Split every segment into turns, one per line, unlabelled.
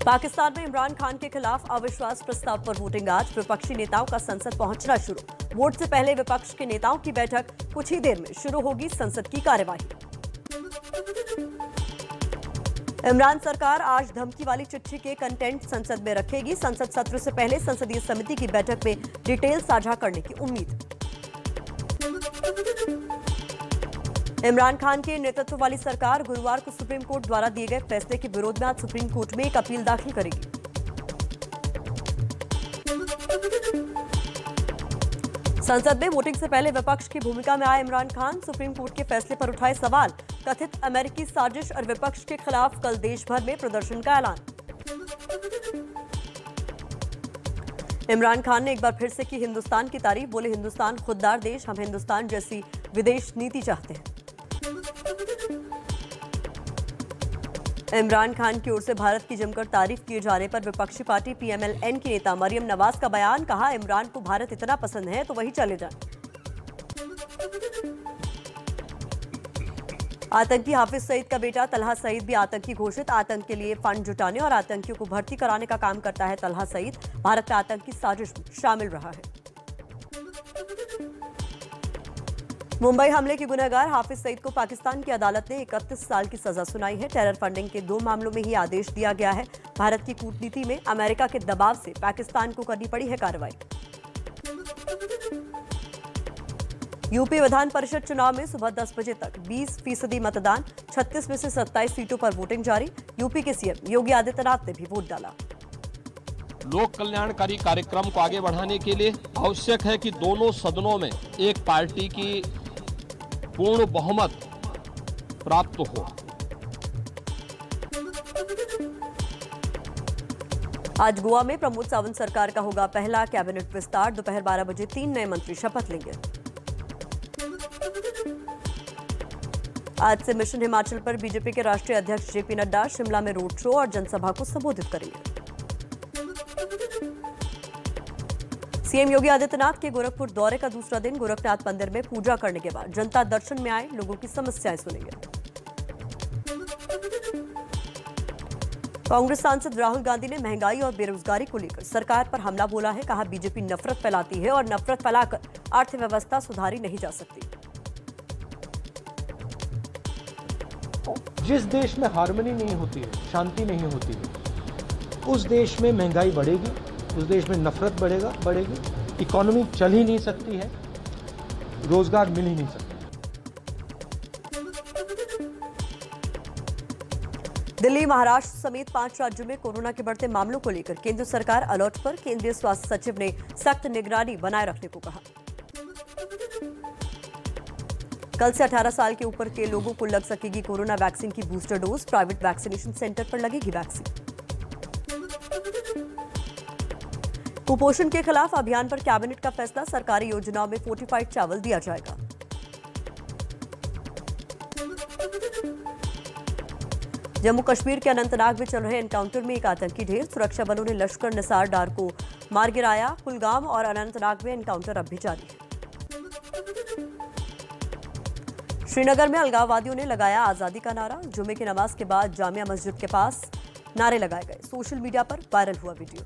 पाकिस्तान में इमरान खान के खिलाफ अविश्वास प्रस्ताव पर वोटिंग आज। विपक्षी नेताओं का संसद पहुंचना शुरू। वोट से पहले विपक्ष के नेताओं की बैठक। कुछ ही देर में शुरू होगी संसद की कार्यवाही। इमरान सरकार आज धमकी वाली चिट्ठी के कंटेंट संसद में रखेगी। संसद सत्र से पहले संसदीय समिति की बैठक में डिटेल साझा करने की उम्मीद। इमरान खान के नेतृत्व वाली सरकार गुरुवार को सुप्रीम कोर्ट द्वारा दिए गए फैसले के विरोध में आज सुप्रीम कोर्ट में एक अपील दाखिल करेगी। संसद में वोटिंग से पहले विपक्ष की भूमिका में आए इमरान खान। सुप्रीम कोर्ट के फैसले पर उठाए सवाल। कथित अमेरिकी साजिश और विपक्ष के खिलाफ कल देश भर में प्रदर्शन का ऐलान। इमरान खान ने एक बार फिर से की हिंदुस्तान की तारीफ। बोले, हिंदुस्तान खुददार देश, हम हिंदुस्तान जैसी विदेश नीति चाहते हैं। इमरान खान की ओर से भारत की जमकर तारीफ किए जाने पर विपक्षी पार्टी पीएमएल-एन की नेता मरियम नवाज का बयान। कहा, इमरान को भारत इतना पसंद है तो वही चले जाएं। आतंकी हाफिज सईद का बेटा तलहा सईद भी आतंकी घोषित। आतंक के लिए फंड जुटाने और आतंकियों को भर्ती कराने का काम करता है तलहा सईद। भारत में आतंकी साजिश में शामिल रहा है। मुंबई हमले के गुनहगार हाफिज सईद को पाकिस्तान की अदालत ने 31 साल की सजा सुनाई है। टेरर फंडिंग के 2 मामलों में ही आदेश दिया गया है। भारत की कूटनीति में अमेरिका के दबाव से पाकिस्तान को करनी पड़ी है कार्रवाई। यूपी विधान परिषद चुनाव में सुबह 10 बजे तक 20% मतदान। 36 में से 27 सीटों पर वोटिंग जारी। यूपी के सीएम योगी आदित्यनाथ ने भी वोट डाला।
लोक कल्याणकारी कार्यक्रम को आगे बढ़ाने के लिए आवश्यक है कि दोनों सदनों में एक पार्टी की पूर्ण बहुमत प्राप्त हो।
आज गोवा में प्रमोद सावंत सरकार का होगा पहला कैबिनेट विस्तार। दोपहर 12 बजे 3 नए मंत्री शपथ लेंगे। आज से मिशन हिमाचल पर बीजेपी के राष्ट्रीय अध्यक्ष जेपी नड्डा शिमला में रोड शो और जनसभा को संबोधित करेंगे। सीएम योगी आदित्यनाथ के गोरखपुर दौरे का दूसरा दिन। गोरखनाथ मंदिर में पूजा करने के बाद जनता दर्शन में आए लोगों की समस्याएं सुनेंगे। कांग्रेस सांसद राहुल गांधी ने महंगाई और बेरोजगारी को लेकर सरकार पर हमला बोला है। कहा, बीजेपी नफरत फैलाती है और नफरत फैलाकर अर्थव्यवस्था सुधारी नहीं जा सकती।
जिस देश में हार्मनी नहीं होती है, शांति नहीं होती है, उस देश में महंगाई बढ़ेगी, उस देश में नफरत बढ़ेगी, इकोनॉमी चल ही नहीं सकती है, रोजगार मिल ही नहीं सकता।
दिल्ली, महाराष्ट्र समेत 5 राज्यों में कोरोना के बढ़ते मामलों को लेकर केंद्र सरकार अलर्ट पर। केंद्रीय स्वास्थ्य सचिव ने सख्त निगरानी बनाए रखने को कहा। कल से 18 साल के ऊपर के लोगों को लग सकेगी कोरोना वैक्सीन की booster dose. Private vaccination centre पर लगेगी वैक्सीन। कुपोषण के खिलाफ अभियान पर कैबिनेट का फैसला। सरकारी योजनाओं में फोर्टिफाइड चावल दिया जाएगा। जम्मू कश्मीर के अनंतनाग में चल रहे एनकाउंटर में एक आतंकी ढेर। सुरक्षा बलों ने लश्कर निसार डार को मार गिराया। कुलगाम और अनंतनाग में एनकाउंटर अब भी जारी है। श्रीनगर में अलगाववादियों ने लगाया आजादी का नारा। जुमे की नमाज के बाद जामिया मस्जिद के पास नारे लगाए गए। सोशल मीडिया पर वायरल हुआ वीडियो।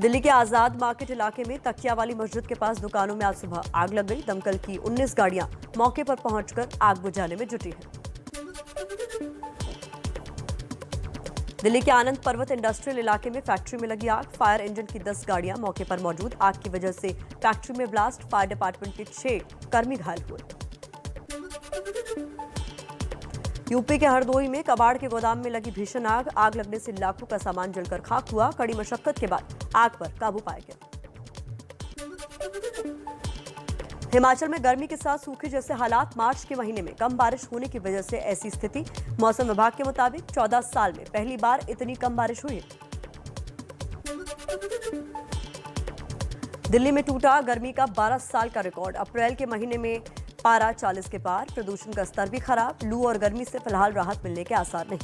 दिल्ली के आजाद मार्केट इलाके में तकिया वाली मस्जिद के पास दुकानों में आज सुबह आग लग गई। दमकल की 19 गाड़ियां मौके पर पहुंचकर आग बुझाने में जुटी हैं। दिल्ली के आनंद पर्वत इंडस्ट्रियल इलाके में फैक्ट्री में लगी आग। फायर इंजन की 10 गाड़ियां मौके पर मौजूद। आग की वजह से फैक्ट्री में ब्लास्ट। फायर डिपार्टमेंट के 6 कर्मी घायल हुए। यूपी के हरदोई में कबाड़ के गोदाम में लगी भीषण आग। आग लगने से लाखों का सामान जलकर खाक हुआ। कड़ी मशक्कत के बाद आग पर काबू पाया गया। हिमाचल में गर्मी के साथ सूखे जैसे हालात। मार्च के महीने में कम बारिश होने की वजह से ऐसी स्थिति। मौसम विभाग के मुताबिक 14 साल में पहली बार इतनी कम बारिश हुई है। दिल्ली में टूटा गर्मी का 12 साल का रिकॉर्ड। अप्रैल के महीने में पारा 40 के पार। प्रदूषण का स्तर भी खराब। लू और गर्मी से फिलहाल राहत मिलने के आसार नहीं।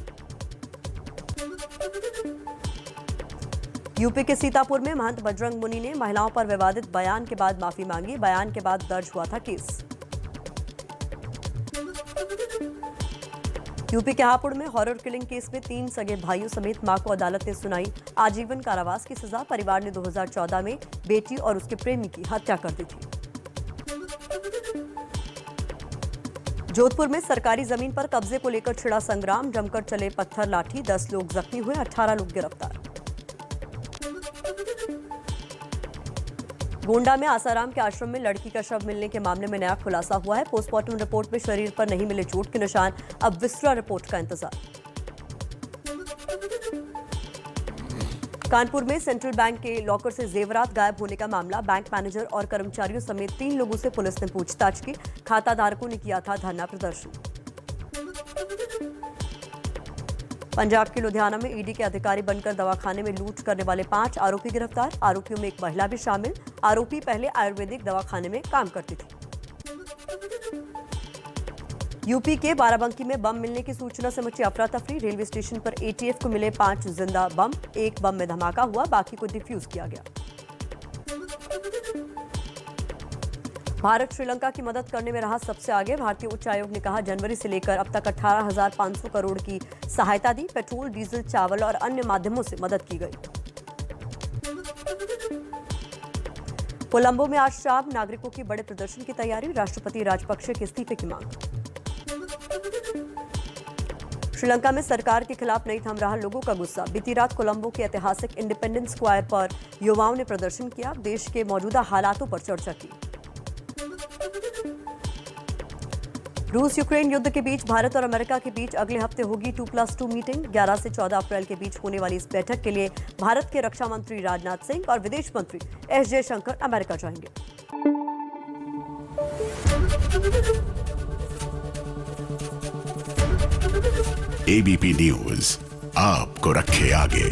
यूपी के सीतापुर में महंत बजरंग मुनि ने महिलाओं पर विवादित बयान के बाद माफी मांगी। बयान के बाद दर्ज हुआ था केस। यूपी के हापुड़ में हॉरर किलिंग केस में 3 सगे भाइयों समेत मां को अदालत ने सुनाई आजीवन कारावास की सजा। परिवार ने 2014 में बेटी और उसके प्रेमी की हत्या कर दी थी। जोधपुर में सरकारी जमीन पर कब्जे को लेकर छिड़ा संग्राम, जमकर चले पत्थर लाठी, 10 लोग जख्मी हुए, 18 लोग गिरफ्तार। गोंडा में आसाराम के आश्रम में लड़की का शव मिलने के मामले में नया खुलासा हुआ है। पोस्टमार्टम रिपोर्ट में शरीर पर नहीं मिले चोट के निशान, अब विस्रा रिपोर्ट का इंतजार। कानपुर में सेंट्रल बैंक के लॉकर से जेवरात गायब होने का मामला, बैंक मैनेजर और कर्मचारियों समेत 3 लोगों से पुलिस ने पूछताछ की। खाता धारकों ने किया था धरना प्रदर्शन। पंजाब के लुधियाना में ईडी के अधिकारी बनकर दवाखाने में लूट करने वाले 5 आरोपी गिरफ्तार। आरोपियों में एक महिला भी शामिल। आरोपी पहले आयुर्वेदिक दवाखाने में काम करती थी। यूपी के बाराबंकी में बम मिलने की सूचना से मची अफरा तफरी। रेलवे स्टेशन पर एटीएफ को मिले 5 जिंदा बम। एक बम में धमाका हुआ, बाकी को डिफ्यूज किया गया। भारत श्रीलंका की मदद करने में रहा सबसे आगे। भारतीय उच्च आयोग ने कहा, जनवरी से लेकर अब तक 18,500 करोड़ की सहायता दी। पेट्रोल, डीजल, चावल और अन्य माध्यमों से मदद की गई। कोलंबो में आज शाम नागरिकों की बड़े प्रदर्शन की तैयारी। राष्ट्रपति राजपक्षे के इस्तीफे की मांग। श्रीलंका में सरकार के खिलाफ नहीं थम रहा लोगों का गुस्सा। बीती रात कोलंबो के ऐतिहासिक इंडिपेंडेंस स्क्वायर पर युवाओं ने प्रदर्शन किया। देश के मौजूदा हालातों पर चर्चा की। रूस यूक्रेन युद्ध के बीच भारत और अमेरिका के बीच अगले हफ्ते होगी 2+2 मीटिंग। 11 से 14 अप्रैल के बीच होने वाली इस बैठक के लिए भारत के रक्षा मंत्री राजनाथ सिंह और विदेश मंत्री एस जयशंकर अमेरिका जाएंगे।
एबीपी न्यूज आपको रखे आगे।